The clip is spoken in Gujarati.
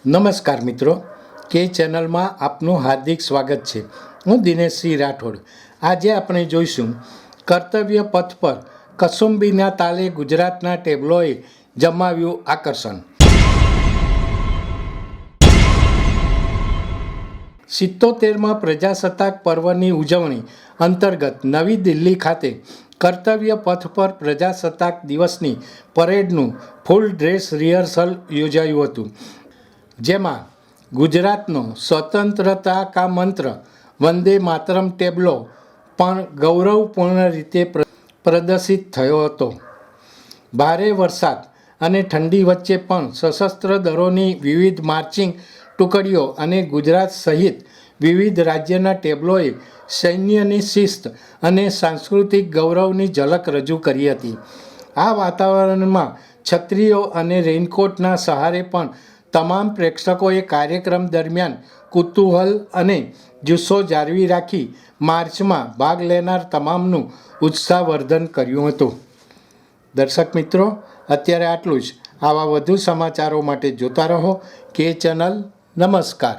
નમસ્કાર મિત્રો, કે ચેનલમાં આપનું હાર્દિક સ્વાગત છે. હું દિનેશસિંહ રાઠોડ. આજે આપણે જોઈશું કર્તવ્ય પથ પર કસુંબીના તાલે ગુજરાતના ટેબ્લોએ જમાવ્યું આકર્ષણ. 77મા પ્રજાસત્તાક પર્વની ઉજવણી અંતર્ગત નવી દિલ્હી ખાતે કર્તવ્ય પથ પર પ્રજાસત્તાક દિવસની પરેડનું ફૂલ ડ્રેસ રિહર્સલ યોજાયું હતું, જેમાં ગુજરાતનો સ્વતંત્રતા કા મંત્ર વંદે માતરમ ટેબ્લો પણ ગૌરવપૂર્ણ રીતે પ્રદર્શિત થયો હતો. ભારે વરસાદ અને ઠંડી વચ્ચે પણ સશસ્ત્ર દળોની વિવિધ માર્ચિંગ ટુકડીઓ અને ગુજરાત સહિત વિવિધ રાજ્યના ટેબ્લોએ સૈન્યની શિસ્ત અને સાંસ્કૃતિક ગૌરવની ઝલક રજૂ કરી હતી. આ વાતાવરણમાં છત્રીઓ અને રેઇનકોટના સહારે પણ તમામ પ્રેક્ષકોએ કાર્યક્રમ દરમિયાન કુતૂહલ અને જુસ્સો જાળવી રાખી માર્ચમાં ભાગ લેનાર તમામનું ઉત્સાહવર્ધન કર્યું હતું. દર્શક મિત્રો, અત્યારે આટલું જ. આવા વધુ સમાચારો માટે જોતા રહો કે ચેનલ. નમસ્કાર.